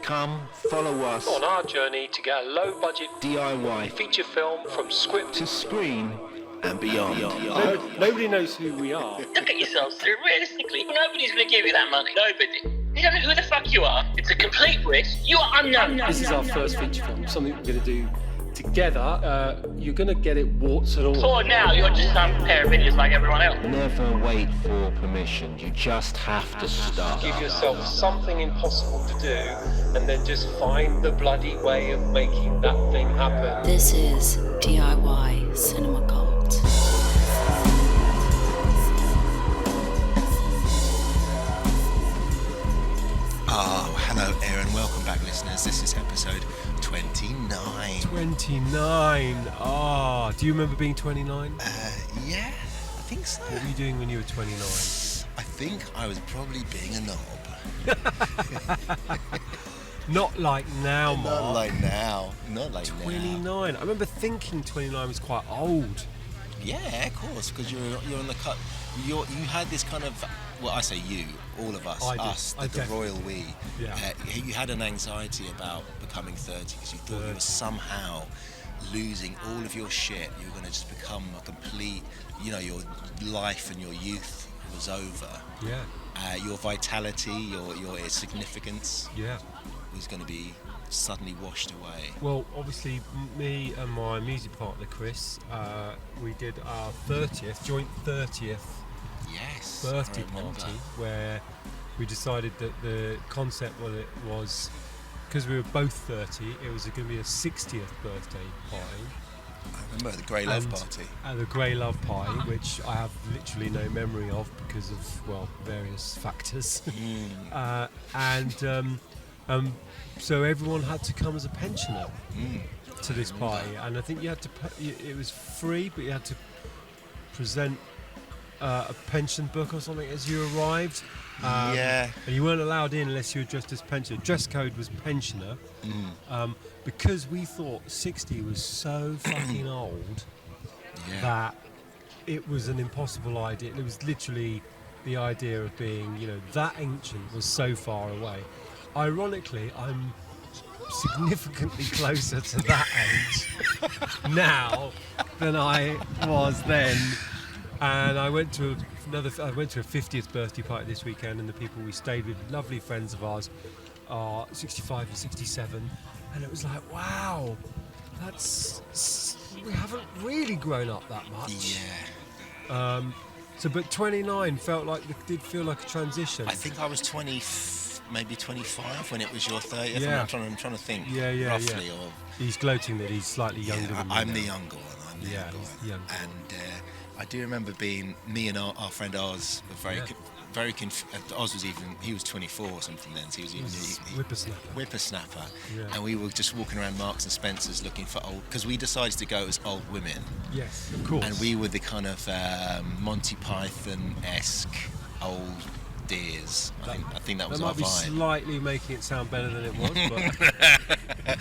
Come, follow us on our journey to get a low-budget DIY feature film from script to screen and beyond. Nobody knows who we are. Look at yourselves. Realistically, nobody's going to give you that money. Nobody. You don't know who the fuck you are. It's a complete risk. You are unknown. This is our first feature film, something we're going to do together. You're going to get it warts and all. For now, you're just some pair of idiots like everyone else. Never wait for permission. You just have to start. Give yourself something impossible to do, and then just find the bloody way of making that thing happen. This is DIY Cinema Cult. Oh, hello, Aaron. Welcome back, listeners. This is episode 29. 29. Ah, do you remember being 29? Yeah, I think so. What were you doing when you were 29? I think I was probably being a knob. Not like now, Marc. Not like now. Not like 29. now. I remember thinking 29 was quite old. Yeah, of course, because you're on the cut. You had this kind of, well, I say you, all of us, the royal we. Yeah. You had an anxiety about becoming 30 because you thought you were somehow losing all of your shit. You were going to just become a complete, your life and your youth was over. Yeah. Your vitality, your significance was going to be suddenly washed away. Well, obviously, me and my music partner Chris, we did our joint 30th birthday party, where we decided that the concept was because we were both 30, it was going to be a 60th birthday party. I remember the Grey Love party. The Grey Love party, which I have literally no memory of because of, well, various factors. So everyone had to come as a pensioner to this party, and I think you had to. It was free, but you had to present a pension book or something as you arrived. And you weren't allowed in unless you were dressed as pensioner. Dress code was pensioner, because we thought 60 was so fucking old that it was an impossible idea. It was literally the idea of being, that ancient was so far away. Ironically, I'm significantly closer to that age now than I was then. And I went to a 50th birthday party this weekend, and the people we stayed with, lovely friends of ours, are 65 and 67, and it was like, wow, we haven't really grown up that much. Yeah. But 29 did feel like a transition. I think I was 20. Maybe 25 when it was your 30th. Yeah. I'm trying to think roughly. Yeah. Or he's gloating that he's slightly younger than me. I'm now. the younger one. Young. And I do remember me and our friend Oz were very confused. Oz was he was 24 or something then, so he was whippersnapper. Yeah. And we were just walking around Marks and Spencer's looking for old, because we decided to go as old women. Yes, of course. And we were the kind of Monty Python-esque old dears. I think that was our vibe. That might be slightly making it sound better than it was, but...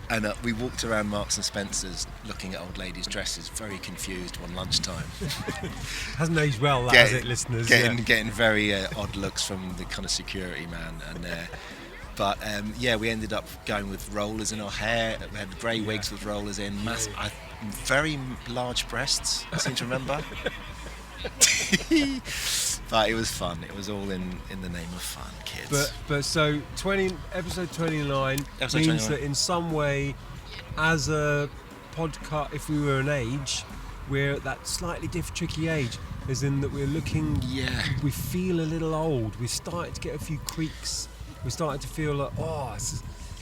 And we walked around Marks and Spencer's looking at old ladies' dresses, very confused one lunchtime. Hasn't aged well, has it, listeners? Getting very odd looks from the kind of security man. And we ended up going with rollers in our hair. We had grey wigs with rollers in. Very large breasts, I seem to remember. But it was fun. It was all in the name of fun, kids. But so episode 29 means that in some way, as a podcast, if we were an age, we're at that slightly tricky age, as in that we're looking. Yeah. We feel a little old. We're starting to get a few creaks. We're starting to feel like,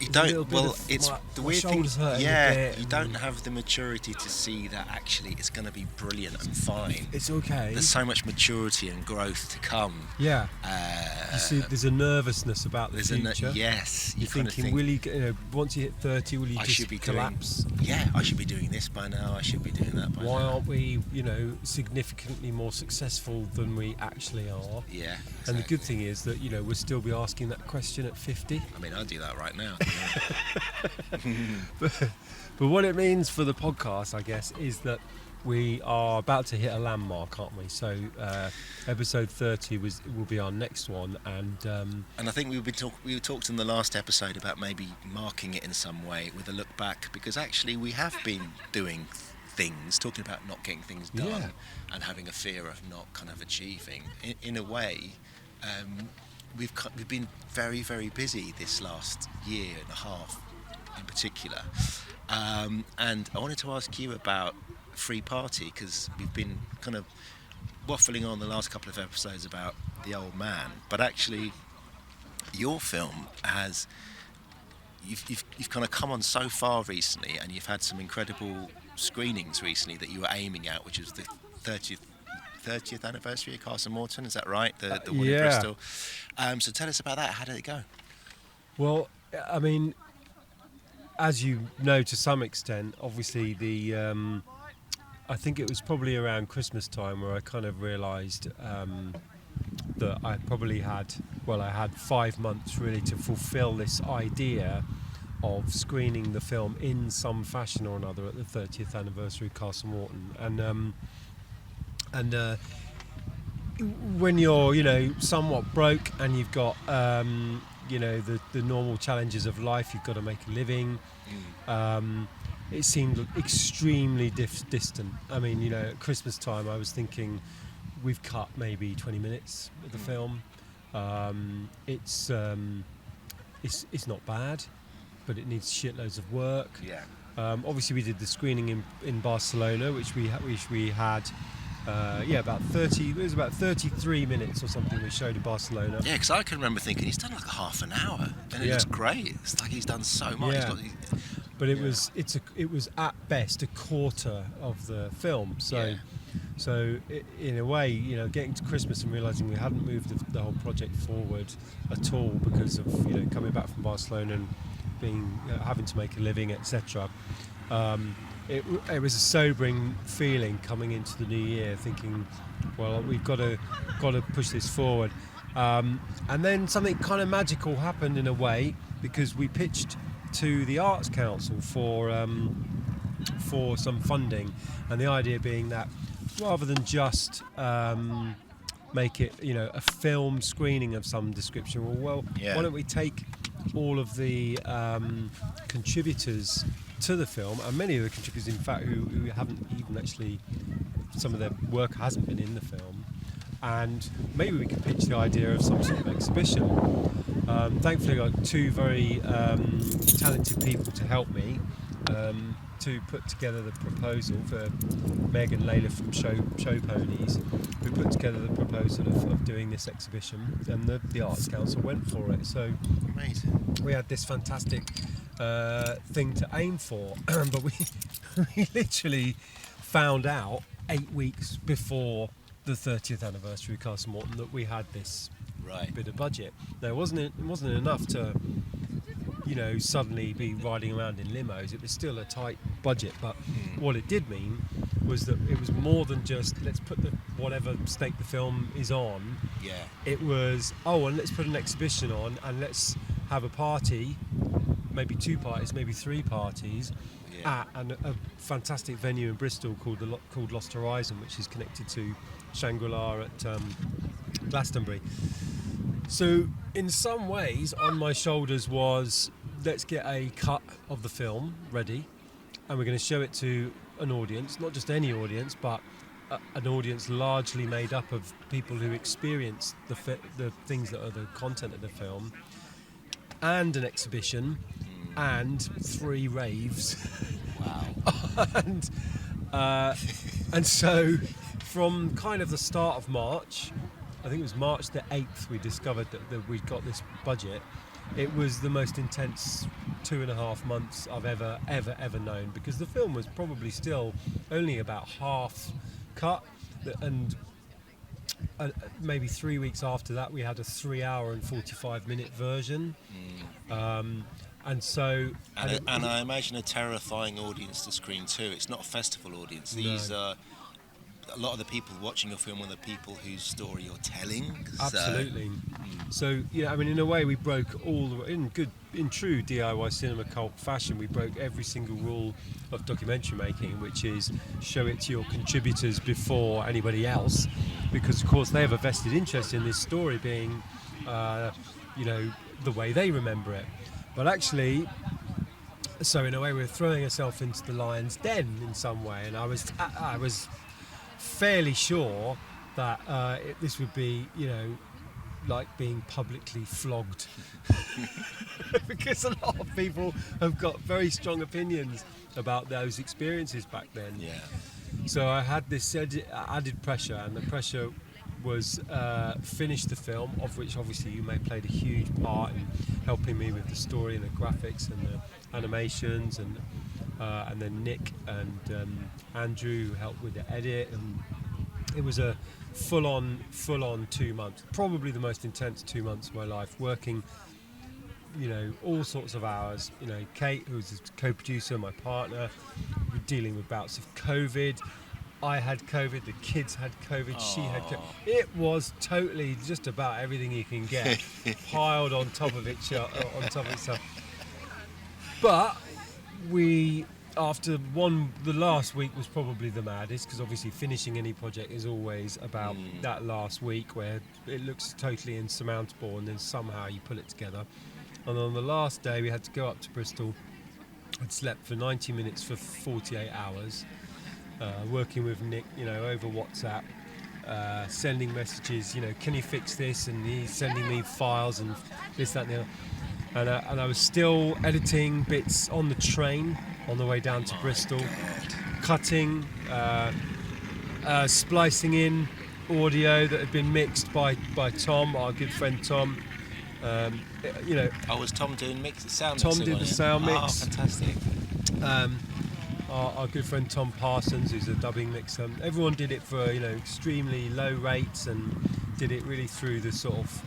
it's the weird thing. Yeah, you don't have the maturity to see that actually it's going to be brilliant and fine. It's okay. There's so much maturity and growth to come. Yeah. You see, there's a nervousness about the future. Yes. You're thinking, will you? Once you hit 30, will you collapse? I should be doing this by now. I should be doing that by now. Why aren't we, significantly more successful than we actually are? Yeah. Exactly. And the good thing is that we'll still be asking that question at 50. I mean, I'll do that right now. But what it means for the podcast, I guess, is that we are about to hit a landmark, aren't we? So episode 30 will be our next one, and I think we talked in the last episode about maybe marking it in some way with a look back, because actually we have been doing things, talking about not getting things done and having a fear of not kind of achieving. In a way, we've been very, very busy this last year and a half in particular, and I wanted to ask you about Free Party, because we've been kind of waffling on the last couple of episodes about the old man, but actually your film has you've kind of come on so far recently, and you've had some incredible screenings recently that you were aiming at, which is the 30th anniversary of Castle Morton, is that right? The one in Bristol. So tell us about that. How did it go? Well, I mean, as you know to some extent, obviously I think it was probably around Christmas time where I kind of realised that I probably had 5 months really to fulfil this idea of screening the film in some fashion or another at the 30th anniversary of Castle Morton. And when you're, somewhat broke and you've got, the normal challenges of life, you've got to make a living. It seemed extremely distant. I mean, at Christmas time, I was thinking we've cut maybe 20 minutes of the film. It's not bad, but it needs shitloads of work. Yeah. Obviously, we did the screening in Barcelona, which we had. About 30. It was about 33 minutes or something we showed in Barcelona. Yeah, because I can remember thinking he's done like a half an hour, and it looks great. It's like he's done so much. Yeah. But it was at best a quarter of the film. So in a way, getting to Christmas and realising we hadn't moved the whole project forward at all because of coming back from Barcelona and being having to make a living, etc. It was a sobering feeling coming into the new year, thinking, well, we've got to push this forward. And then something kind of magical happened in a way, because we pitched to the Arts Council for some funding, and the idea being that rather than just make it a film screening of some description, why don't we take all of the contributors to the film, and many of the contributors in fact who haven't even actually, some of their work hasn't been in the film, and maybe we could pitch the idea of some sort of exhibition. Thankfully I got two very talented people to help me to put together the proposal for Meg and Layla from Show Ponies. We put together the proposal of doing this exhibition, and the Arts Council went for it. So amazing. We had this fantastic thing to aim for, but we literally found out 8 weeks before the 30th anniversary of Castle Morton that we had this bit of budget. Now it wasn't enough to suddenly be riding around in limos. It was still a tight budget, but what it did mean was that it was more than just let's put whatever stake the film is on. Yeah. It was and let's put an exhibition on, and let's have a party, maybe 2 parties, maybe 3 parties, at a fantastic venue in Bristol called Lost Horizon, which is connected to Shangri-La at Glastonbury. So in some ways, on my shoulders was, let's get a cut of the film ready, and we're going to show it to an audience, not just any audience, but an audience largely made up of people who experience the things that are the content of the film, and an exhibition, and 3 raves. Wow. and so from kind of the start of March, I think it was March the 8th, we discovered that we'd got this budget. It was the most intense 2.5 months I've ever known, because the film was probably still only about half cut, and maybe 3 weeks after that we had a 3-hour and 45-minute version. And I imagine a terrifying audience to screen too. It's not a festival audience. These are a lot of the people watching your film are the people whose story you're telling. Absolutely. So yeah, I mean, in a way, we broke all the in true DIY cinema cult fashion. We broke every single rule of documentary making, which is show it to your contributors before anybody else, because of course they have a vested interest in this story being, the way they remember it. But actually, so in a way, we're throwing ourselves into the lion's den in some way, and I was fairly sure that this would be, like being publicly flogged, because a lot of people have got very strong opinions about those experiences back then. Yeah. So I had this added pressure, and the pressure was finish the film, of which obviously you played a huge part in helping me with the story and the graphics and the animations, and then Nick and Andrew who helped with the edit, and it was a full on 2 months, probably the most intense 2 months of my life, working all sorts of hours. Kate, who was a co-producer, my partner, were dealing with bouts of COVID. I had COVID, the kids had COVID, she had COVID. It was totally just about everything you can get piled on top of itself. But the last week was probably the maddest, because obviously finishing any project is always about that last week where it looks totally insurmountable, and then somehow you pull it together. And on the last day, we had to go up to Bristol. I'd slept for 90 minutes for 48 hours. Working with Nick, over WhatsApp, sending messages, can you fix this? And he's sending me files and this, that, and the other. And I was still editing bits on the train on the way down to Bristol, cutting, splicing in audio that had been mixed by Tom, our good friend Tom. Was Tom doing sound Tom mixing? did the sound mix. Oh, fantastic. Our good friend Tom Parsons, who's a dubbing mixer. Everyone did it for extremely low rates, and did it really through the sort of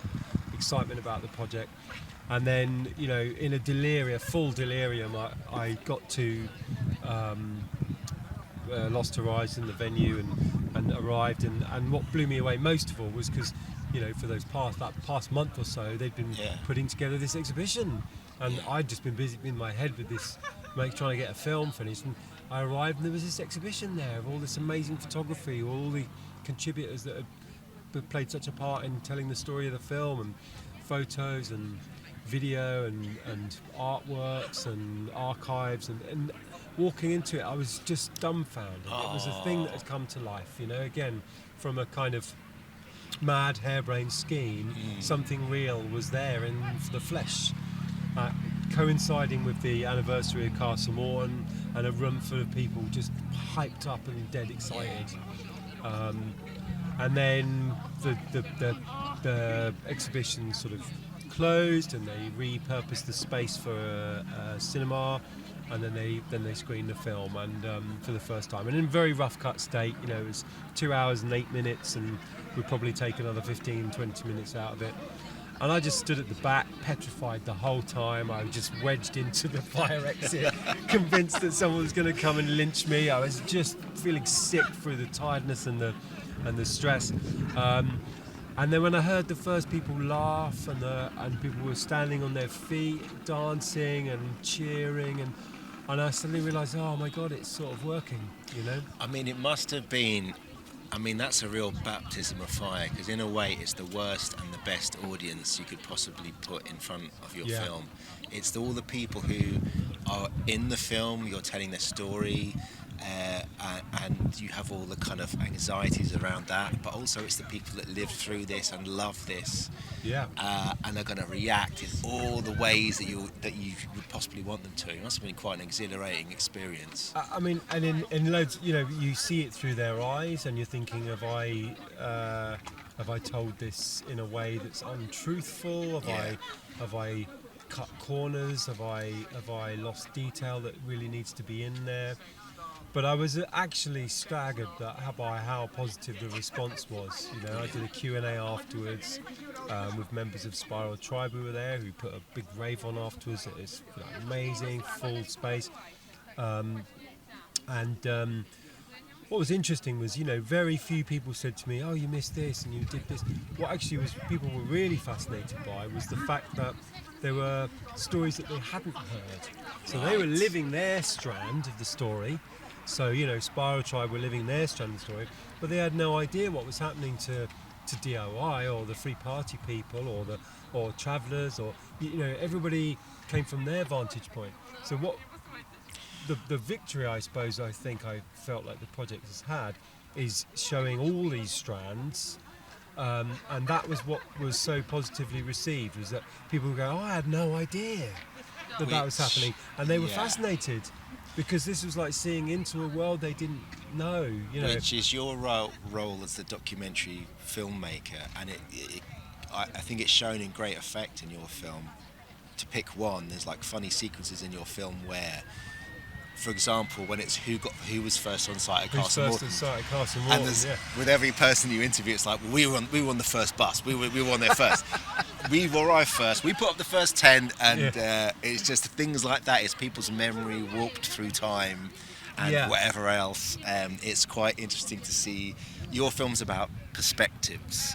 excitement about the project. And then in a full delirium, I got to Lost Horizon, the venue, and arrived. And what blew me away most of all was because for that past month or so, they'd been putting together this exhibition, and I'd just been busy in my head with this, trying to get a film finished. And I arrived, and there was this exhibition there of all this amazing photography, all the contributors that had played such a part in telling the story of the film, and photos and video and artworks and archives, and walking into it, I was just dumbfounded. It was a thing that had come to life, again, from a kind of mad harebrained scheme. Something real was there in the flesh, coinciding with the anniversary of Castle Morton, and a room full of people just hyped up and dead excited. And then the exhibition sort of closed, and they repurposed the space for a cinema, and then they screened the film, and for the first time, and in very rough cut state. It was 2 hours and 8 minutes, and we'd probably take another 15-20 minutes out of it. And I just stood at the back, petrified the whole time. I was just wedged into the fire exit, convinced that someone was going to come and lynch me. I was just feeling sick through the tiredness and the stress. And then when I heard the first people laugh, and people were standing on their feet, dancing and cheering, and I suddenly realised, oh my God, it's sort of working, I mean, it must have been. I mean, that's a real baptism of fire, because in a way it's the worst and the best audience you could possibly put in front of your film. It's all the people who are in the film, you're telling their story, and you have all the kind of anxieties around that, but also it's the people that lived through this and love this, and are going to react in all the ways that you would possibly want them to. It must have been quite an exhilarating experience. I mean, and in loads, you see it through their eyes, and you're thinking, have I told this in a way that's untruthful? Have I cut corners? Have I lost detail that really needs to be in there? But I was actually staggered by how positive the response was. I did a Q&A afterwards with members of Spiral Tribe who were there, who put a big rave on afterwards. It's amazing, full space. what was interesting was, very few people said to me, "Oh, you missed this and you did this." What actually was people were really fascinated by was the fact that there were stories that they hadn't heard. So they were living their strand of the story. So, Spiral Tribe were living their strand of the story, but they had no idea what was happening to DIY or the free party people or travellers, or everybody came from their vantage point. So what the victory, I suppose, I felt like the project has had is showing all these strands, and that was what was so positively received, was that people would go, "Oh, I had no idea that was happening," and they were fascinated. Because this was like seeing into a world they didn't know, Which is your role as the documentary filmmaker, and I think it's shown in great effect in your film. To pick one, there's like funny sequences in your film where, for example, when it's who was first on site at Castle Morton. And with every person you interview, it's like, well, we were on the first bus. We were on there first. We arrived first. We put up the first tent, and it's just things like that. It's people's memory warped through time, and whatever else. It's quite interesting to see. Your film's about perspectives,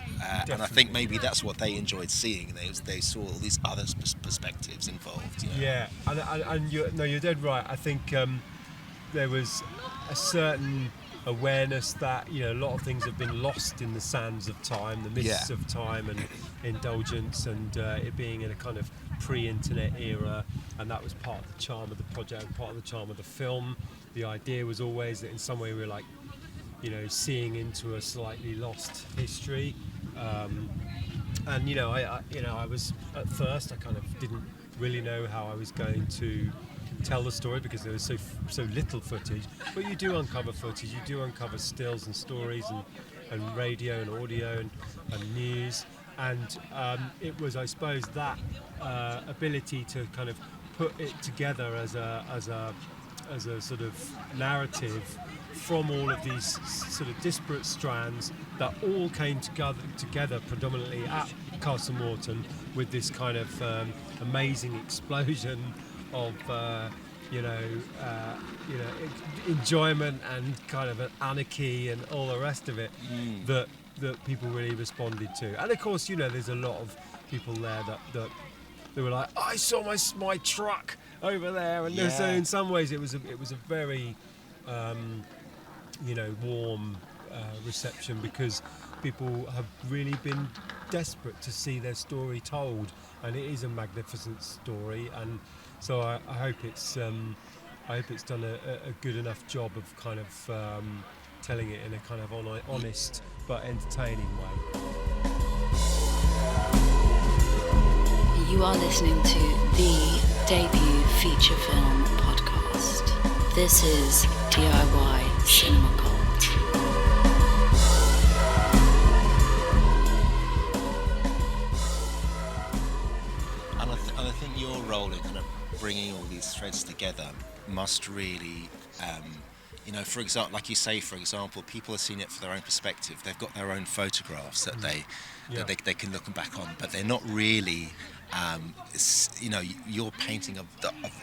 and I think maybe that's what they enjoyed seeing. They saw all these other perspectives involved. Yeah, and you're dead right. I think there was a certain awareness that a lot of things have been lost in the sands of time, the mists of time and indulgence, and it being in a kind of pre-internet era, and that was part of the charm of the project, part of the charm of the film. The idea was always that in some way we were like, seeing into a slightly lost history, and I was at first I kind of didn't really know how I was going to tell the story because there was so little footage, but you do uncover footage, you do uncover stills and stories and radio and audio and news, and it was, I suppose, that ability to kind of put it together as a sort of narrative from all of these sort of disparate strands that all came together predominantly at Castle Morton with this kind of amazing explosion of enjoyment and kind of an anarchy and all the rest of it that people really responded to. And of course, there's a lot of people there that they were like, "I saw my truck over there," and so in some ways it was a very warm reception, because people have really been desperate to see their story told, and it is a magnificent story, and so I hope it's done a good enough job of kind of telling it in a kind of honest but entertaining way. You are listening to the debut feature film podcast. This is DIY Cinema Cult. And I think your role in kind of bringing all these threads together must really, for example, like you say, for example, people are seeing it from their own perspective. They've got their own photographs that they can look back on, but they're not really. You're painting a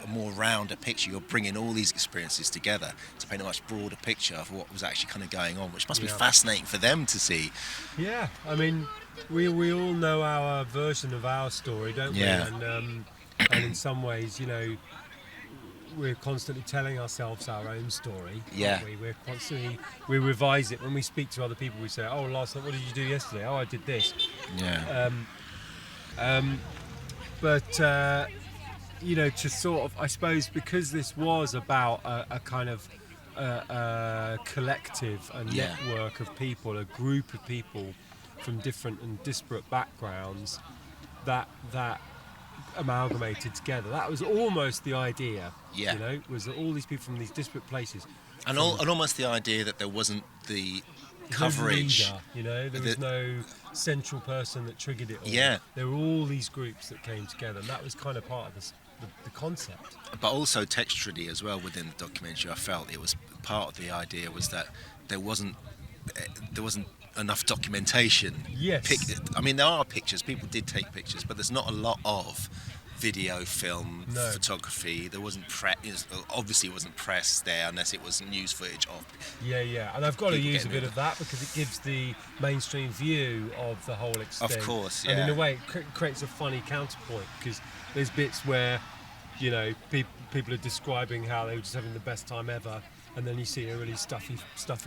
more rounder picture. You're bringing all these experiences together to paint a much broader picture of what was actually kind of going on, which must be fascinating for them to see. Yeah, I mean, we all know our version of our story, don't we? And in some ways, we're constantly telling ourselves our own story. Yeah. Aren't we? We revise it when we speak to other people. We say, "Oh, last night, what did you do yesterday? Oh, I did this." Yeah. But to sort of, I suppose, because this was about a kind of a collective, a network of people, a group of people from different and disparate backgrounds that amalgamated together. That was almost the idea. Yeah. Was that all these people from these disparate places, and almost the idea that there wasn't the coverage. No leader, there was no central person that triggered it all. Yeah. There were all these groups that came together, and that was kind of part of the concept. But also texturally as well within the documentary, I felt it was part of the idea was that there wasn't enough documentation. Yes. I mean, there are pictures, people did take pictures, but there's not a lot of video, film, photography. There wasn't obviously it wasn't press there unless it was news footage of. Yeah, and I've got to use a bit of that because it gives the mainstream view of the whole thing. Of course, yeah. And in a way, it creates a funny counterpoint because there's bits where, you know, people are describing how they were just having the best time ever. And then you see a really stuffy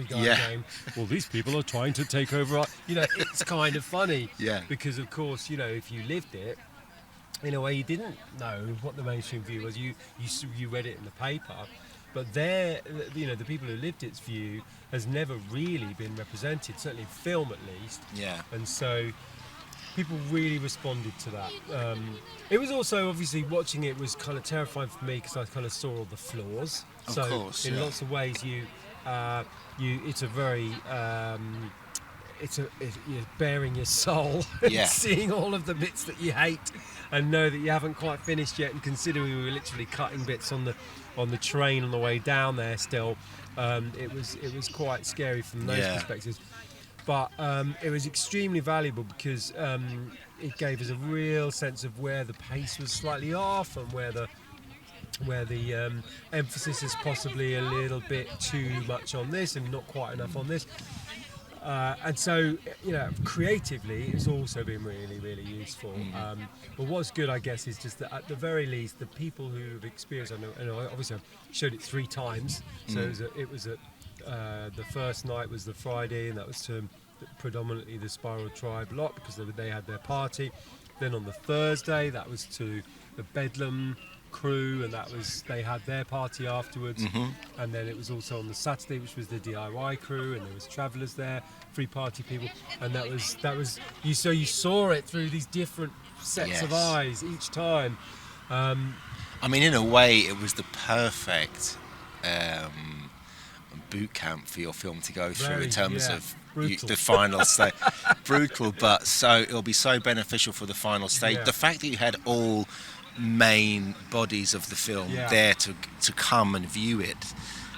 guy going, well, these people are trying to take over. You know, it's kind of funny. Yeah. Because, of course, you know, if you lived it, in a way you didn't know what the mainstream view was. You read it in the paper. But there, you know, the people who lived its view has never really been represented, certainly in film at least. Yeah. And so people really responded to that. It was also, obviously, watching it was kind of terrifying for me because I kind of saw all the flaws. Of so course, in lots of ways, it's a very, you're bearing your soul, and seeing all of the bits that you hate, and know that you haven't quite finished yet. And considering we were literally cutting bits on the train on the way down there, still, it was quite scary from those perspectives. But it was extremely valuable because it gave us a real sense of where the pace was slightly off and where the emphasis is possibly a little bit too much on this and not quite enough on this. And so, you know, creatively, it's also been really, really useful. But what's good, I guess, is just that at the very least, the people who have experienced, and obviously I showed it 3 times. So it was the first night was the Friday, and that was to predominantly the Spiral Tribe lot because they had their party. Then on the Thursday, that was to the Bedlam crew, and they had their party afterwards. And then it was also on the Saturday, which was the DIY crew, and there was travellers there, free party people, and that was you. So you saw it through these different sets of eyes each time. I mean, in a way, it was the perfect boot camp for your film to go through in terms of the final stage. Brutal, but it'll be so beneficial for the final stage. The fact that you had all main bodies of the film there to come and view it,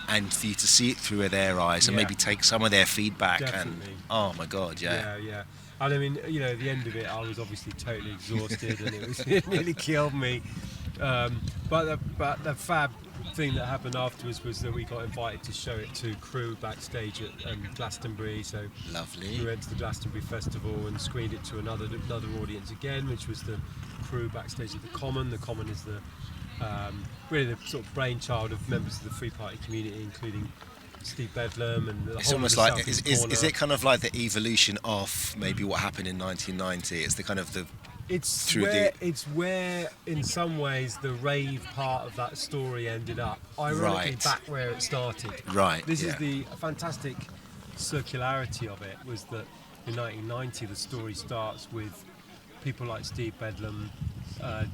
and for you to see it through their eyes and maybe take some of their feedback. Definitely. And oh my god, yeah. And I mean, you know, at the end of it, I was obviously totally exhausted, and it nearly killed me. But the fab thing that happened afterwards was that we got invited to show it to crew backstage at Glastonbury. So lovely. We went to the Glastonbury Festival and screened it to another audience again, which was the crew backstage at the Common. The Common is really the sort of brainchild of members of the Free Party community, including Steve Bedlam and the it's whole almost of the like is it kind of like the evolution of maybe what happened in 1990? It's the kind of the it's where in some ways the rave part of that story ended up, ironically back where it started. This is the fantastic circularity of it, was that in 1990 the story starts with people like Steve Bedlam,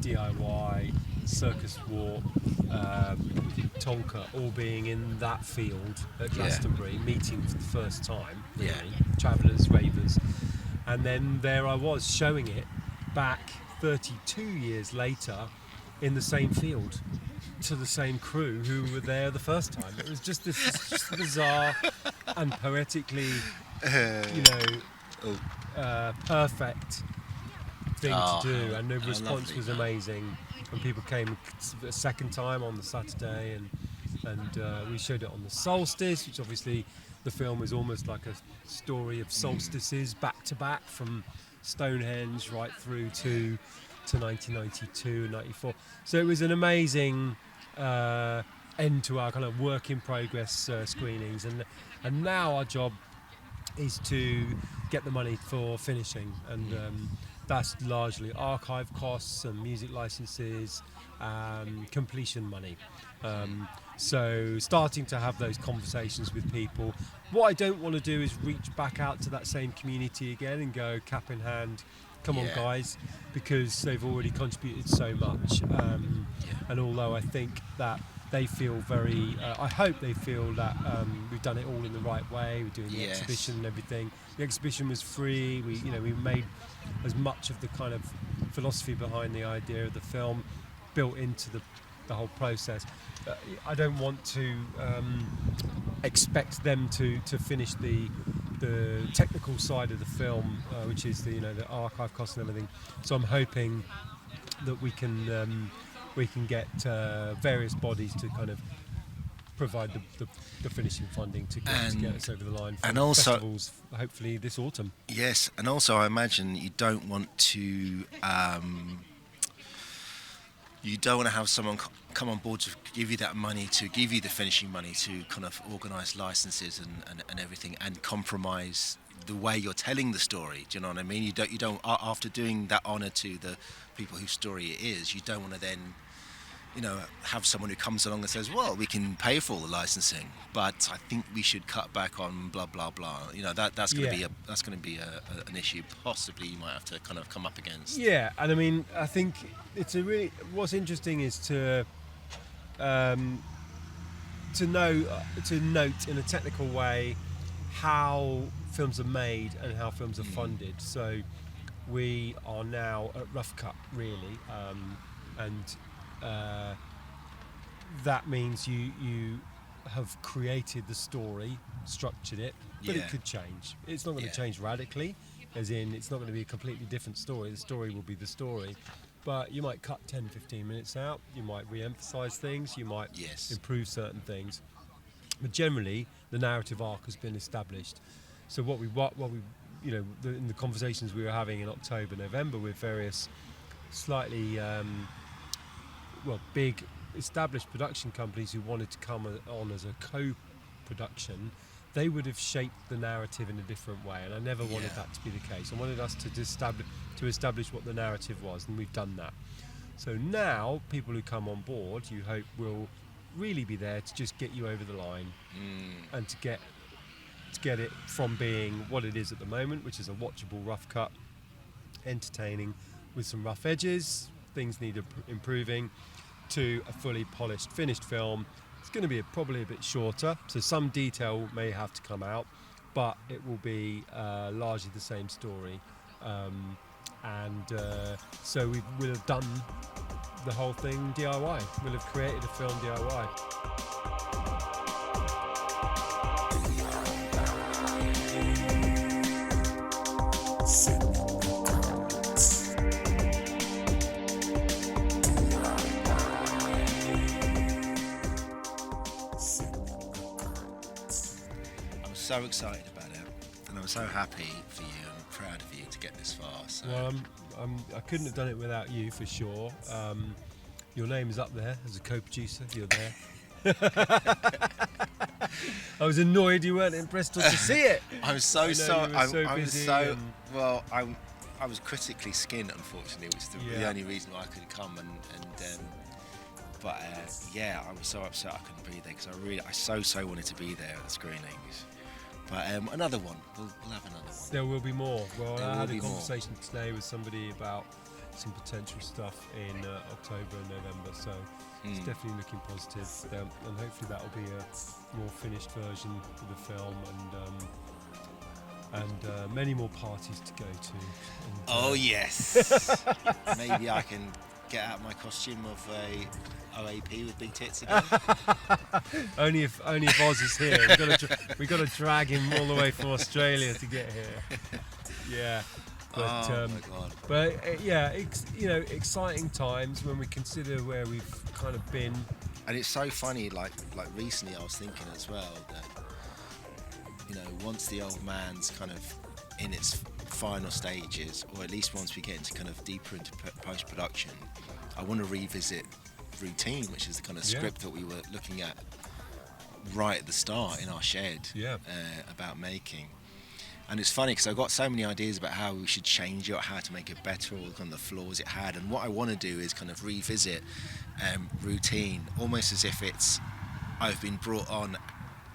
DIY, Circus Walk, Tonka, all being in that field at Glastonbury, meeting for the first time, really, travellers, ravers. And then there I was showing it back 32 years later in the same field to the same crew who were there the first time. It was just this just bizarre and poetically, perfect thing to do, and the response was amazing. And people came a second time on the Saturday, and we showed it on the solstice, which obviously the film is almost like a story of solstices back to back from Stonehenge right through to 1992 and 94. So it was an amazing end to our kind of work in progress screenings, and now our job is to get the money for finishing, and that's largely archive costs and music licenses, completion money. So starting to have those conversations with people. What I don't want to do is reach back out to that same community again and go cap in hand, come on guys, because they've already contributed so much. And although I think that they feel very, I hope they feel that we've done it all in the right way. We're doing the exhibition and everything. The exhibition was free. We made as much of the kind of philosophy behind the idea of the film built into the whole process. I don't want to expect them to finish the technical side of the film, which is the archive costs and everything. So I'm hoping that we can get various bodies to kind of provide the finishing funding to get us over the line for and also, festivals, hopefully this autumn. Yes, and also I imagine you don't want to have someone come on board to give you that money, to give you the finishing money, to kind of organise licenses and everything, and compromise the way you're telling the story. Do you know what I mean? You don't after doing that honour to the people whose story it is, you don't want to then, have someone who comes along and says, well, we can pay for all the licensing, but I think we should cut back on blah blah blah. That's going to be an issue possibly you might have to kind of come up against. Yeah, and I mean, I think what's interesting is to note in a technical way how films are made and how films are funded. So we are now at rough cut, really, and that means you have created the story, structured it, but it could change. It's not going to change radically, as in it's not going to be a completely different story. The story will be the story, but you might cut 10-15 minutes out, you might re-emphasize things, you might improve certain things, but generally the narrative arc has been established. So what we in the conversations we were having in October, November with various slightly big established production companies who wanted to come on as a co-production, they would have shaped the narrative in a different way, and I never wanted that to be the case. I wanted us to establish what the narrative was, and we've done that. So now people who come on board, you hope, will really be there to just get you over the line and to get it from being what it is at the moment, which is a watchable rough cut, entertaining with some rough edges, things need improving, to a fully polished finished film. It's going to be probably a bit shorter, so some detail may have to come out, but it will be largely the same story, so we will have done the whole thing DIY. We'll have created a film DIY. So excited about it, and I'm so happy for you and proud of you to get this far. So. Well, I couldn't have done it without you, for sure. Your name is up there as a co-producer. You're there. I was annoyed you weren't in Bristol to see it. I'm so sorry. I was critically skinned, unfortunately, which is the only reason why I could come. I was so upset I couldn't be there, because I so wanted to be there at the screenings. But another one. We'll have another one. There will be more. Well, I had a conversation today with somebody about some potential stuff in October and November, so it's definitely looking positive. And hopefully that will be a more finished version of the film, and many more parties to go to. Yes. Maybe I can get out my costume of a OAP with big tits again. only if Oz is here. We've got to drag him all the way from Australia to get here. Yeah. But, my God. But exciting times when we consider where we've kind of been. And it's so funny, like recently I was thinking as well that, once the Old Man's kind of in its final stages, or at least once we get into kind of deeper into post-production, I want to revisit Routine, which is the kind of script that we were looking at right at the start in our shed about making. And it's funny because I've got so many ideas about how we should change it, or how to make it better, or kind of the flaws it had. And what I want to do is kind of revisit Routine, almost as if I've been brought on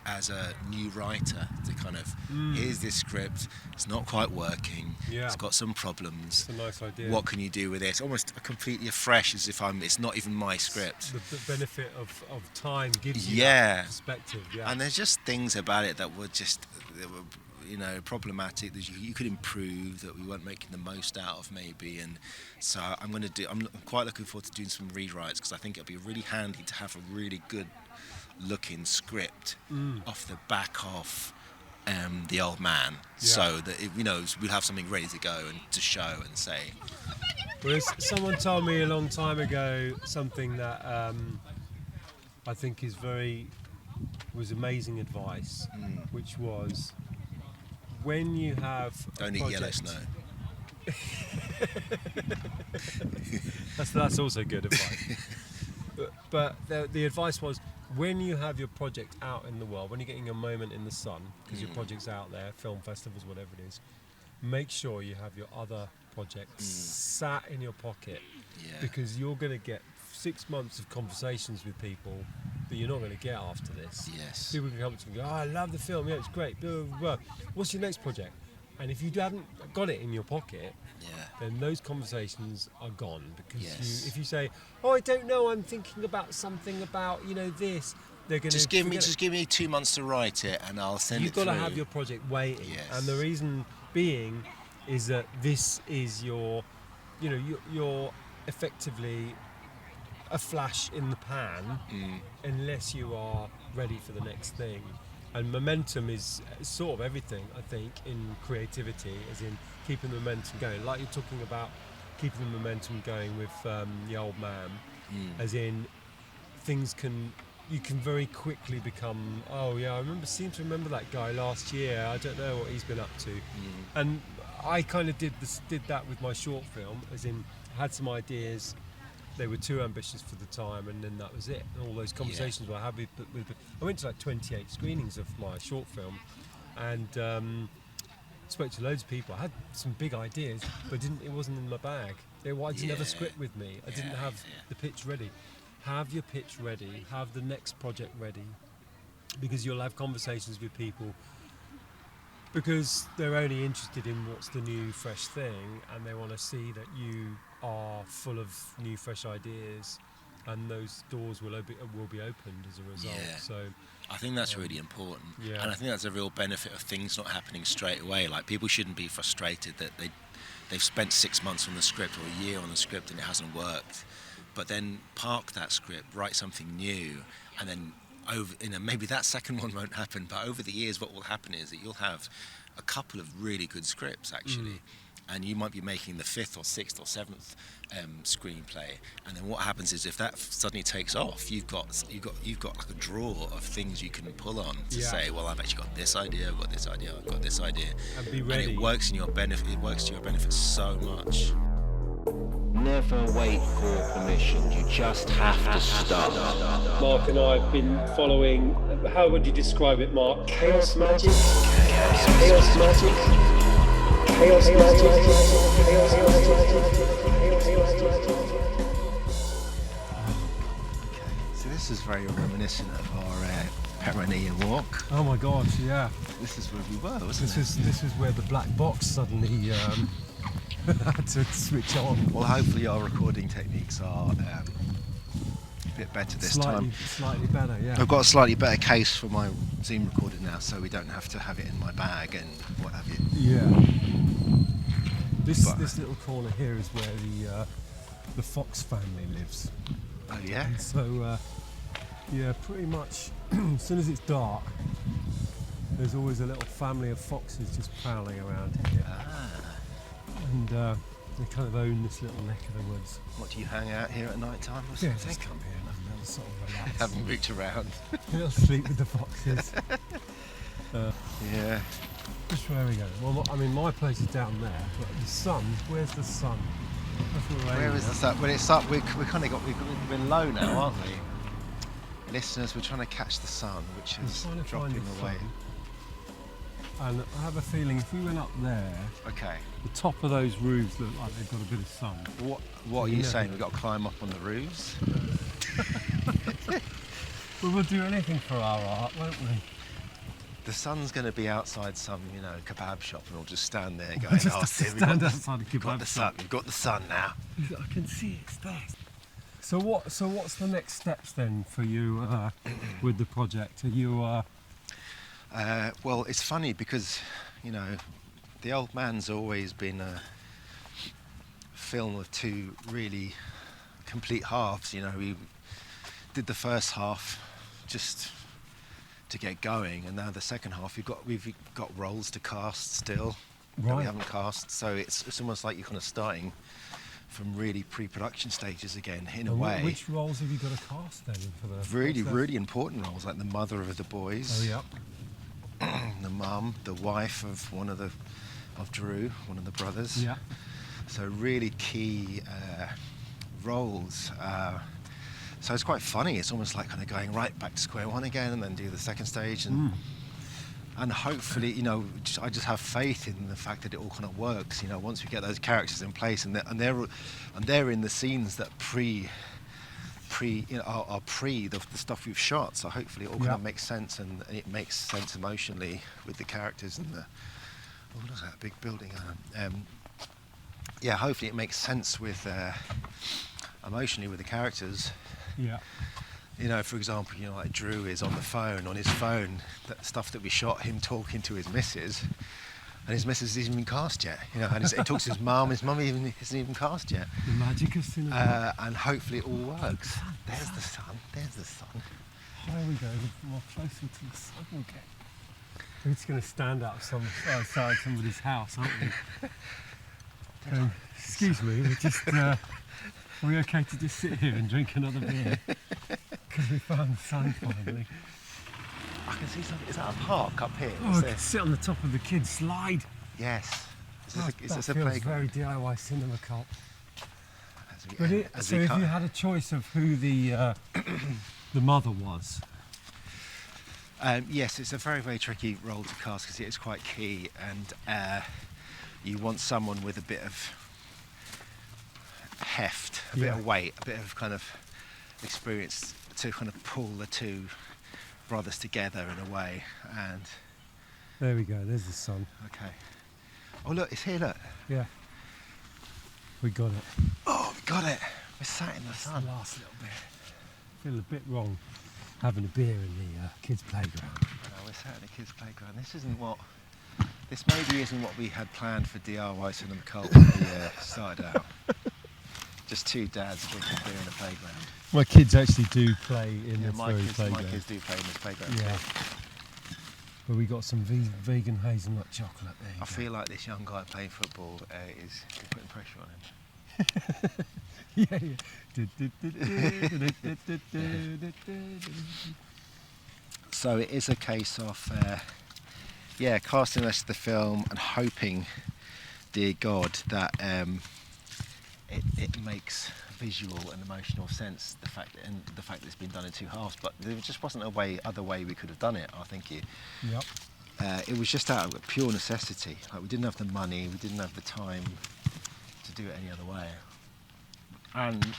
as a new writer to kind of, here's this script, it's not quite working, it's got some problems. It's a nice idea. What can you do with it? Almost completely afresh, as if it's not even my script. The benefit of time gives you that perspective. Yeah. And there's just things about it that were problematic, that you could improve, that we weren't making the most out of maybe. And so I'm quite looking forward to doing some rewrites, because I think it'll be really handy to have a really good looking script off the back of The Old Man, so that we'll have something ready to go and to show and say, Whereas someone told me a long time ago something that I think was amazing advice, which was when you have don't eat yellow snow. That's also good advice. But the advice was, when you have your project out in the world, when you're getting a moment in the sun, because your project's out there, film festivals, whatever it is, make sure you have your other projects sat in your pocket, because you're going to get 6 months of conversations with people that you're not going to get after this. Yes. People can come to me and go, oh, I love the film, yeah, it's great, blah, blah, blah. What's your next project? And if you haven't got it in your pocket, then those conversations are gone. Because if you say, oh, I don't know, I'm thinking about something about, this, they're going to just give me 2 months to write it, and I'll send You've it through. got to have your project waiting. Yes. And the reason being is that this is you're effectively a flash in the pan unless you are ready for the next thing. And momentum is sort of everything, I think, in creativity, as in keeping the momentum going. Like you're talking about keeping the momentum going with The Old Man, as in you can very quickly become, oh yeah, I seem to remember that guy last year, I don't know what he's been up to. And I kind of did that with my short film, as in I had some ideas, they were too ambitious for the time, and then that was it. And all those conversations I had with I went to like 28 screenings of my short film, and spoke to loads of people. I had some big ideas, but it wasn't in my bag. I didn't have a script with me. I didn't have the pitch ready. Have your pitch ready. Have the next project ready, because you'll have conversations with people because they're only interested in what's the new, fresh thing, and they want to see that you are full of new, fresh ideas, and those doors will be opened as a result. Yeah. So I think that's really important, and I think that's a real benefit of things not happening straight away. Like, people shouldn't be frustrated that they've spent 6 months on the script or a year on the script and it hasn't worked, but then park that script, write something new, and then maybe that second one won't happen, but over the years what will happen is that you'll have a couple of really good scripts actually, and you might be making the 5th or 6th or 7th screenplay, and then what happens is if that suddenly takes off, you've got like a drawer of things you can pull on to say, well, I've actually got this idea, I've got this idea, I've got this idea, and be ready. And it works in your benefit. It works to your benefit so much. Never wait for permission. You just have to start. Marc and I have been following, how would you describe it, Marc? Chaos magic? Chaos magic? Chaos magic? So this is very reminiscent of our Pyrenean walk. Oh my God, yeah. This is where we were, wasn't it? This is where the black box suddenly had to switch on. Well, hopefully our recording techniques are a bit better this time. Slightly better, yeah. I've got a slightly better case for my Zoom recorder now, so we don't have to have it in my bag and what have you. Yeah. This little corner here is where the Fox family lives. Oh yeah. And so pretty much as soon as it's dark, there's always a little family of foxes just prowling around here. And they kind of own this little neck of the woods. What, do you hang out here at night time or Yeah, something? just come here and they'll sort of relax. Haven't moved around. They'll sleep with the foxes. Yeah. Just where we go. Well, I mean, my place is down there, but the sun, where's the sun? Where is the sun? When it's up, we've been low now, aren't we? Listeners, we're trying to catch the sun, which is dropping away. And I have a feeling if we went up there, okay, the top of those roofs look like they've got a bit of sun. What are you saying? We've got to climb up on the roofs? Well, we'll do anything for our art, won't we? The sun's going to be outside some, kebab shop, and we'll just stand there going, stand outside a kebab shop. We've got the sun now. I can see it's there. So what's the next steps then for you with the project? Are you? Well, it's funny because, The Old Man's always been a film of two really complete halves. We did the first half just to get going, and now the second half we've got roles to cast still that we haven't cast. So it's almost like you're kind of starting from really pre-production stages again, in a way. Which roles have you got to cast then for the? Really important roles, like the mother of the boys. Oh yeah. The mum, the wife of Drew, one of the brothers. Yeah. So really key roles. So it's quite funny. It's almost like kind of going right back to square one again, and then do the second stage, and hopefully, I just have faith in the fact that it all kind of works. Once we get those characters in place, and they're in the scenes that are pre the stuff we've shot. So hopefully, it all kind of makes sense, and it makes sense emotionally with the characters and the. What is that big building? Hopefully it makes sense with emotionally with the characters. Yeah. For example, like Drew is on his phone, that stuff that we shot, him talking to his missus, and his missus isn't even cast yet. And he talks to his mum isn't even cast yet. The magic of cinema. And hopefully it all works. There's the sun. There we go, more closer to the sun we'll get. We're just going to stand outside somebody's house, aren't we? Excuse me, we're just... are we okay to just sit here and drink another beer? Because we found the sun finally. I can see something. Is that a park up here? Oh, we can sit on the top of the kids' slide. Yes. Is this a feels playground? very DIY cinema cult. If you had a choice of who the mother was... yes, it's a very, very tricky role to cast because it is quite key, and you want someone with a bit of heft, a bit of weight, a bit of kind of experience to kind of pull the two brothers together in a way. And there we go. There's the sun. Okay. Oh look, it's here. Look. Yeah. We got it. Oh, we got it. We're sat in the sun. The last little bit. Feel a bit wrong having a beer in the kids' playground. No, we're sat in the kids' playground. This maybe isn't what we had planned for DIY Cinema Cult when we started out. Just two dads drinking beer in a playground. My kids actually do play in this very playground. My kids do play in this playground. Yeah. But we got some vegan hazelnut chocolate there. I feel like this young guy playing football is putting pressure on him. So it is a case of casting the rest of the film and hoping, dear God, that it makes visual and emotional sense, the fact that it's been done in two halves. But there just wasn't other way we could have done it, I think. Yep. It was just out of pure necessity. Like, we didn't have the money, we didn't have the time to do it any other way. And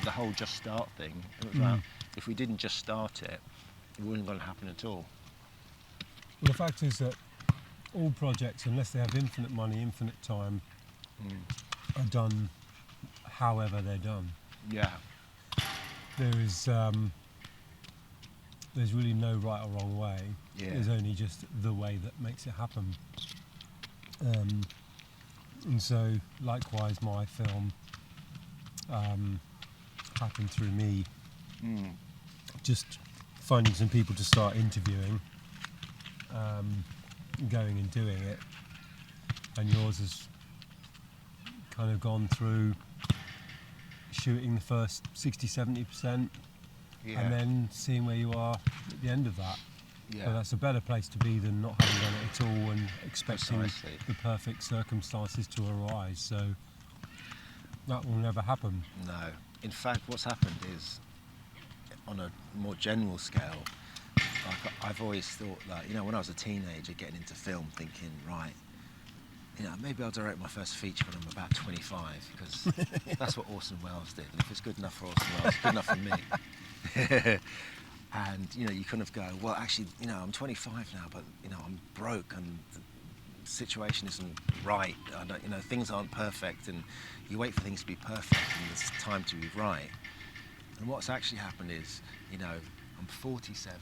the whole just start thing, it was like, if we didn't just start it, it wasn't going to happen at all. Well, the fact is that all projects, unless they have infinite money, infinite time, are done however they're done. Yeah. There's really no right or wrong way. Yeah. There's only just the way that makes it happen. And so, likewise, my film happened through me just finding some people to start interviewing, going and doing it, and yours has kind of gone through shooting the first 60-70%, and then seeing where you are at the end of that. So that's a better place to be than not having done it at all and expecting the perfect circumstances to arise. So that will never happen. No. In fact, what's happened is, on a more general scale, like I've always thought that, when I was a teenager getting into film, thinking, right, maybe I'll direct my first feature when I'm about 25, because that's what Orson Welles did. And if it's good enough for Orson Welles, it's good enough for me. And, you kind of go, well, actually, I'm 25 now, but, I'm broke and the situation isn't right. I don't, things aren't perfect, and you wait for things to be perfect and it's time to be right. And what's actually happened is, I'm 47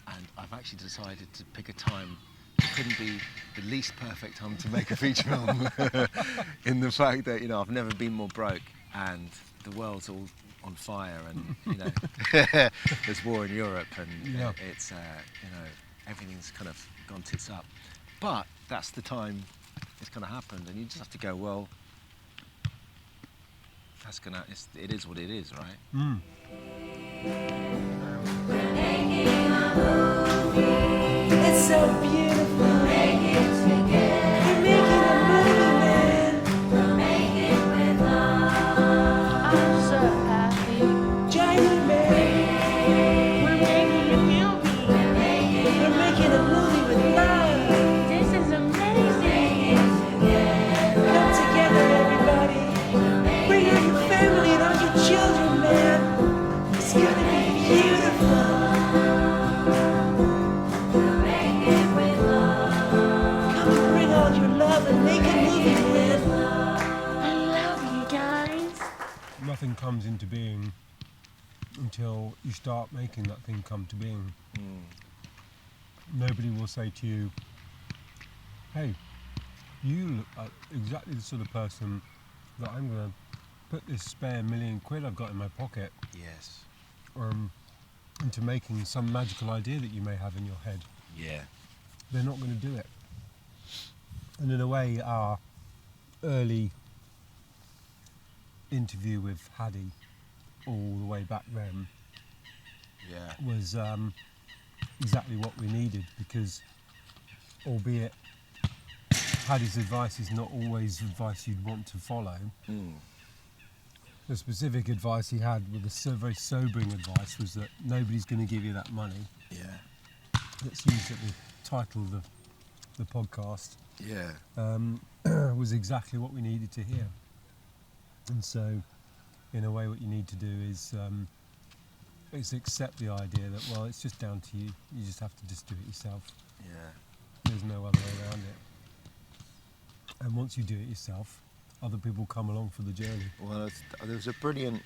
and I've actually decided to pick a time. It couldn't be the least perfect time to make a feature film in the fact that, I've never been more broke and the world's all on fire and, there's war in Europe and it's, everything's kind of gone tits up. But that's the time it's kind of happened, and you just have to go, well, It is what it is, right? It's so beautiful. We're making a movie, man. We'll make it with love. I'm so happy. Johnny, man. We're making a movie. We're making a movie with love. This is amazing. Come together, everybody. Bring out your family and all your children, man. It's gonna be beautiful. And make a movie, man. I love you guys. Nothing comes into being until you start making that thing come to being. Nobody will say to you, hey, you look like exactly the sort of person that I'm going to put this spare £1 million I've got in my pocket Yes. into making some magical idea that you may have in your head. Yeah. They're not going to do it. And in a way, our early interview with Hadi, all the way back then, was exactly what we needed, because albeit Hadi's advice is not always advice you'd want to follow, the specific advice he had, with the very sobering advice, was that nobody's going to give you that money. Yeah. That's used at the title of the podcast. Yeah. Was exactly what we needed to hear. And so, in a way, what you need to do is accept the idea that, well, it's just down to you. You just have to just do it yourself. Yeah. There's no other way around it. And once you do it yourself, other people come along for the journey. Well, there was a brilliant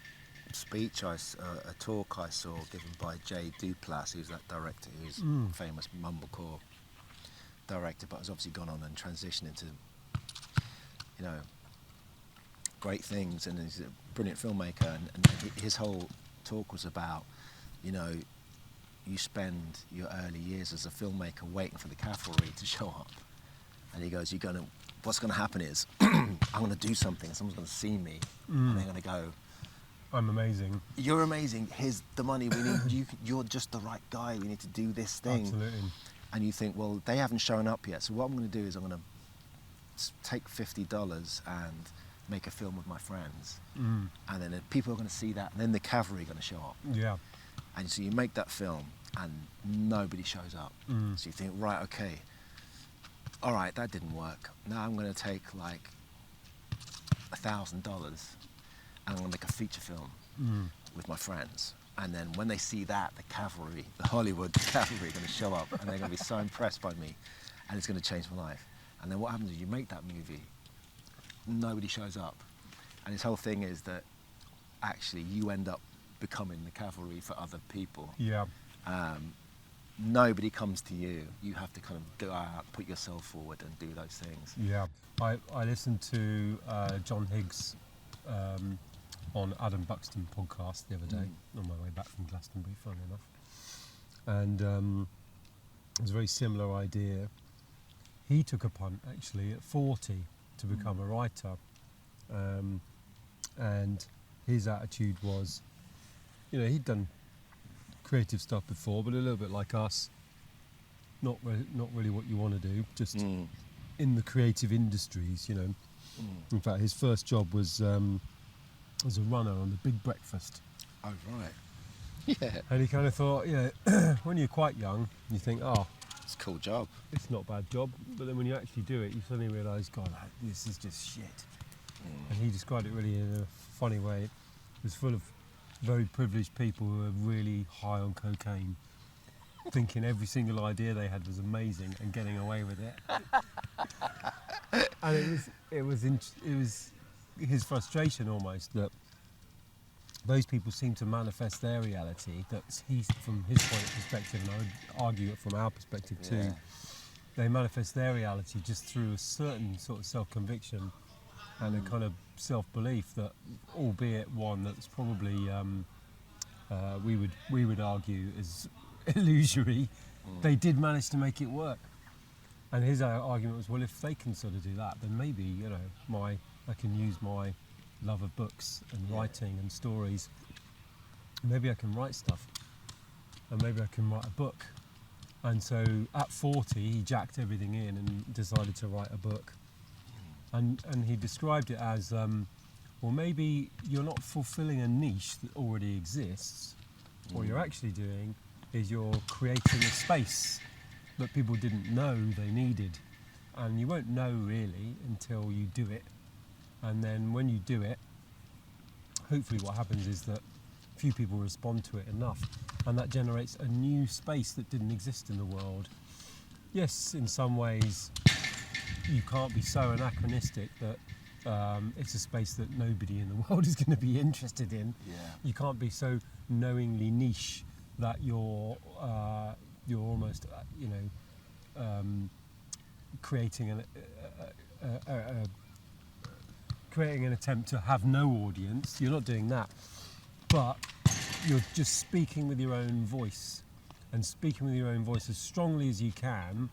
speech, a talk I saw given by Jay Duplass, who's that director, who's famous mumblecore director, but has obviously gone on and transitioned into, great things, and he's a brilliant filmmaker, and his whole talk was about, you spend your early years as a filmmaker waiting for the cavalry to show up, and he goes, what's going to happen is, I'm going to do something, and someone's going to see me, and they're going to go, I'm amazing. You're amazing, here's the money we need, you're just the right guy, we need to do this thing. Absolutely. And you think, well, they haven't shown up yet, so what I'm going to do is I'm going to take $50 and make a film with my friends, and then people are going to see that, and then the cavalry are going to show up. Yeah. And so you make that film, and nobody shows up. So you think, right, okay, all right, that didn't work. Now I'm going to take like $1,000, and I'm going to make a feature film with my friends. And then when they see that, the Hollywood cavalry are going to show up, and they're going to be so impressed by me, and it's going to change my life. And then what happens is you make that movie, nobody shows up, and this whole thing is that actually you end up becoming the cavalry for other people. Yeah. Nobody comes to you. You have to kind of go out, put yourself forward, and do those things. Yeah. I listened to John Higgs on Adam Buxton podcast the other day, on my way back from Glastonbury, funnily enough. And it was a very similar idea. He took a punt, actually, at 40 to become a writer. And his attitude was, he'd done creative stuff before, but a little bit like us, not really what you want to do, just in the creative industries, In fact, his first job was as a runner on the Big Breakfast. Oh, right. Yeah. And he kind of thought, when you're quite young, you think, it's a cool job. It's not a bad job. But then when you actually do it, you suddenly realise, God, this is just shit. And he described it really in a funny way. It was full of very privileged people who were really high on cocaine, thinking every single idea they had was amazing and getting away with it. And it was his frustration almost that those people seem to manifest their reality, that he, from his point of perspective, and I would argue it from our perspective too, they manifest their reality just through a certain sort of self-conviction and a kind of self-belief that, albeit one that's probably we would argue is illusory, they did manage to make it work. And his argument was, well, if they can sort of do that, then maybe I can use my love of books and writing and stories. Maybe I can write stuff, and maybe I can write a book. And so at 40, he jacked everything in and decided to write a book. And he described it as, well, maybe you're not fulfilling a niche that already exists. What you're actually doing is you're creating a space that people didn't know they needed. And you won't know really until you do it. And then when you do it, hopefully what happens is that few people respond to it enough, and that generates a new space that didn't exist in the world. Yes, in some ways you can't be so anachronistic that it's a space that nobody in the world is going to be interested in. You can't be so knowingly niche that you're almost creating an attempt to have no audience. You're not doing that, but you're just speaking with your own voice, and speaking with your own voice as strongly as you can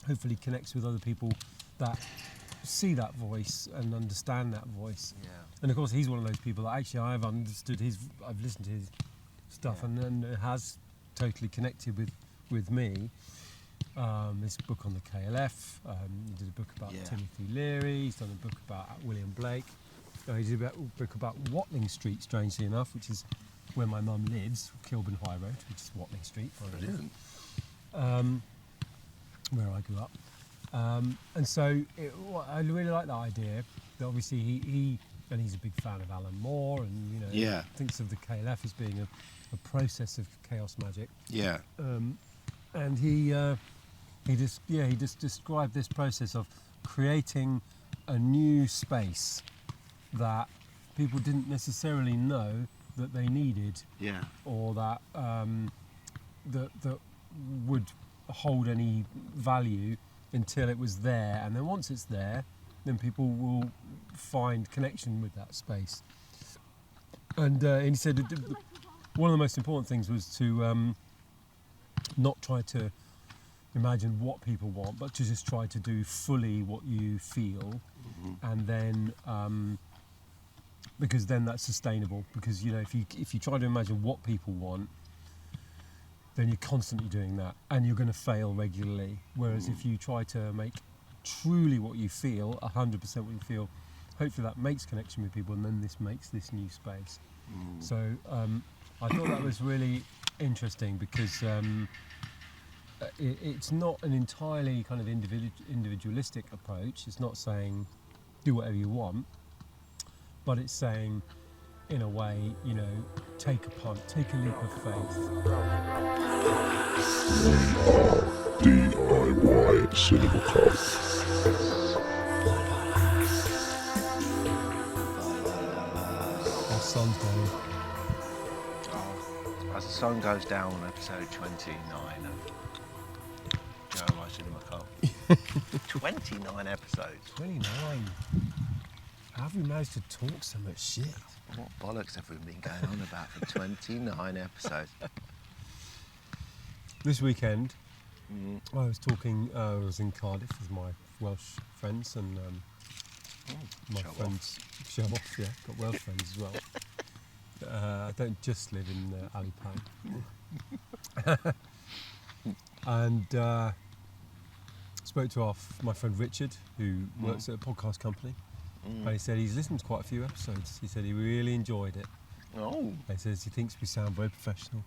hopefully connects with other people that see that voice and understand that voice. And of course he's one of those people that actually I've listened to his stuff and it has totally connected with me. This book on the KLF, he did a book about Timothy Leary, he's done a book about William Blake, he did a book about Watling Street, strangely enough, which is where my mum lives, Kilburn High Road, which is Watling Street, where I grew up. And so I really like that idea that obviously he's a big fan of Alan Moore, and thinks of the KLF as being a process of chaos magic. And he just described this process of creating a new space that people didn't necessarily know that they needed, or that that would hold any value until it was there. And then once it's there, then people will find connection with that space. And he said one of the most important things was to not try to imagine what people want, but to just try to do fully what you feel, and then because then that's sustainable. Because if you try to imagine what people want, then you're constantly doing that, and you're going to fail regularly. Whereas if you try to make truly what you feel, 100% what you feel, hopefully that makes connection with people, and then this makes this new space. So I thought that was really interesting, because it's not an entirely kind of individualistic approach. It's not saying do whatever you want, but it's saying, in a way, take a punt, take a leap of faith. DIY Cinema Club. Our sun's going. As the sun goes down on episode 29 of DIY Cinema Club. 29 episodes. 29. How have we managed to talk so much shit? What bollocks have we been going on about for 29 episodes? This weekend, I was in Cardiff with my Welsh friends, and my friends show off, got Welsh friends as well. I don't just live in Alipan. And spoke to my friend Richard, who works at a podcast company. And he said he's listened to quite a few episodes. He said he really enjoyed it. He says he thinks we sound very professional.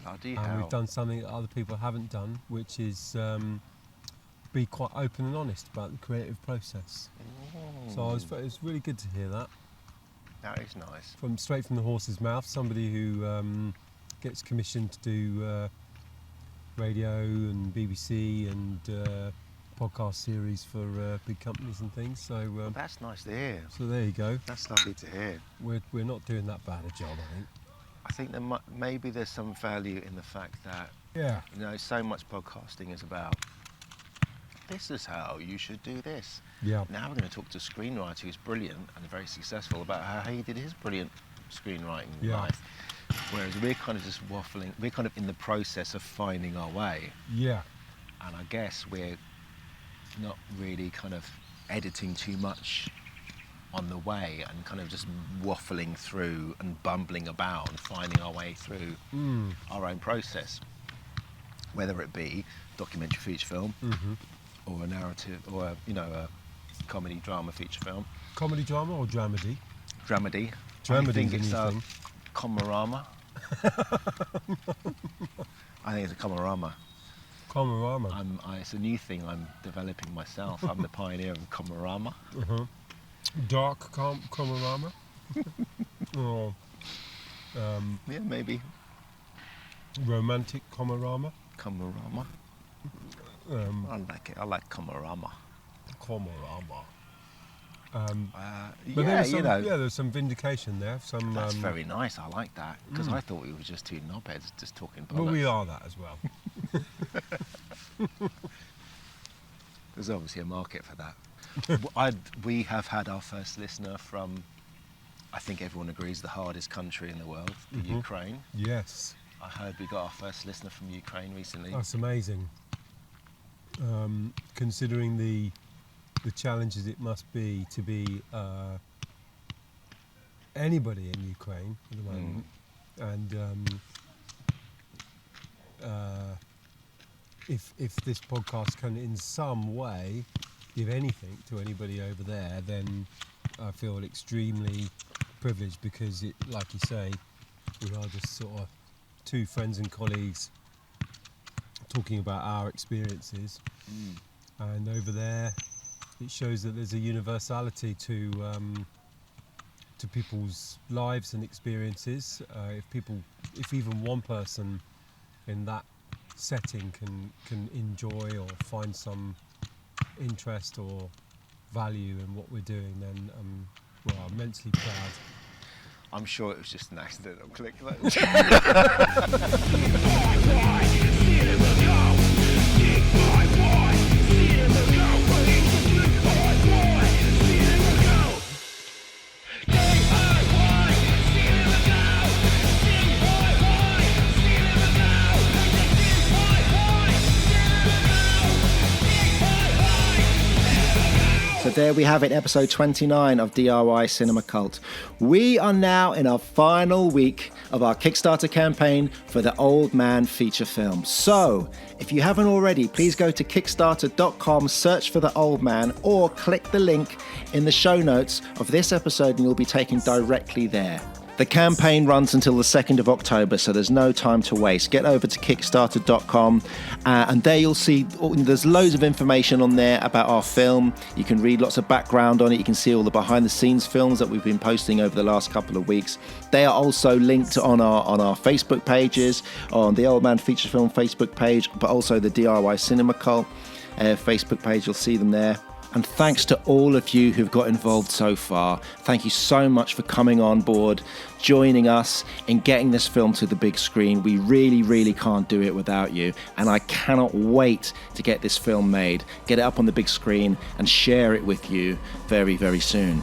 Bloody hell. And we've done something that other people haven't done, which is be quite open and honest about the creative process. So it was really good to hear that. That is nice. Straight from the horse's mouth, somebody who gets commissioned to do radio and BBC and podcast series for big companies and things. So that's nice to hear. So there you go. That's lovely to hear. We're not doing that bad a job, I think. I think maybe there's some value in the fact that so much podcasting is about this is how you should do this. Now we're going to talk to a screenwriter who's brilliant and very successful about how he did his brilliant screenwriting life. Whereas we're kind of just waffling. We're kind of in the process of finding our way. And I guess we're not really kind of editing too much on the way, and kind of just waffling through and bumbling about and finding our way through our own process, whether it be documentary feature film or a narrative or a comedy drama feature film. Comedy drama or dramedy? Dramedy. Dramedy's I think a it's new a thing. comorama. I think it's a comorama. Comorama. It's a new thing I'm developing myself. I'm the pioneer of comorama. Dark comorama. Or Yeah, maybe. romantic comorama. Comorama. I like it. I like comorama. Comorama. But Yeah, there's some vindication there. That's very nice. I like that, because I thought we were just two knobheads just talking bollocks. Well, we are that as well. There's obviously a market for that. We have had our first listener from, I think everyone agrees, the hardest country in the world, the Ukraine. Yes. I heard we got our first listener from Ukraine recently. That's amazing. Considering the challenges it must be to be anybody in Ukraine at the moment, and if this podcast can in some way give anything to anybody over there, then I feel extremely privileged, because it, like you say, we are just sort of two friends and colleagues talking about our experiences, and over there it shows that there's a universality to people's lives and experiences. If even one person in that setting can enjoy or find some interest or value in what we're doing, then I'm immensely proud. I'm sure it was just an accidental click. So there we have it, episode 29 of DIY Cinema Cult. We are now in our final week of our Kickstarter campaign for the Old Man feature film. So, if you haven't already, please go to kickstarter.com, search for The Old Man, or click the link in the show notes of this episode and you'll be taken directly there. The campaign runs until the 2nd of October, so there's no time to waste. Get over to kickstarter.com and there you'll see there's loads of information on there about our film. You can read lots of background on it. You can see all the behind the scenes films that we've been posting over the last couple of weeks. They are also linked on our Facebook pages, on the Old Man Feature Film Facebook page, but also the DIY Cinema Cult Facebook page. You'll see them there. And thanks to all of you who've got involved so far. Thank you so much for coming on board, joining us in getting this film to the big screen. We really, really can't do it without you. And I cannot wait to get this film made, get it up on the big screen and share it with you very, very soon.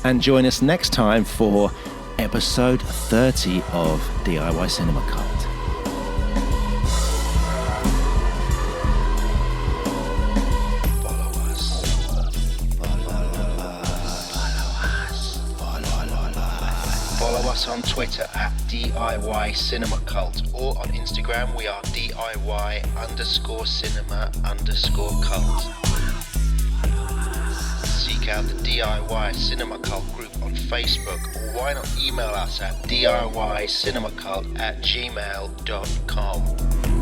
And join us next time for episode 30 of DIY Cinema Cult. On Twitter at DIY Cinema Cult, or on Instagram we are DIY_cinema_cult. Seek out the DIY Cinema Cult group on Facebook, or why not email us at DIYcinemacult@gmail.com.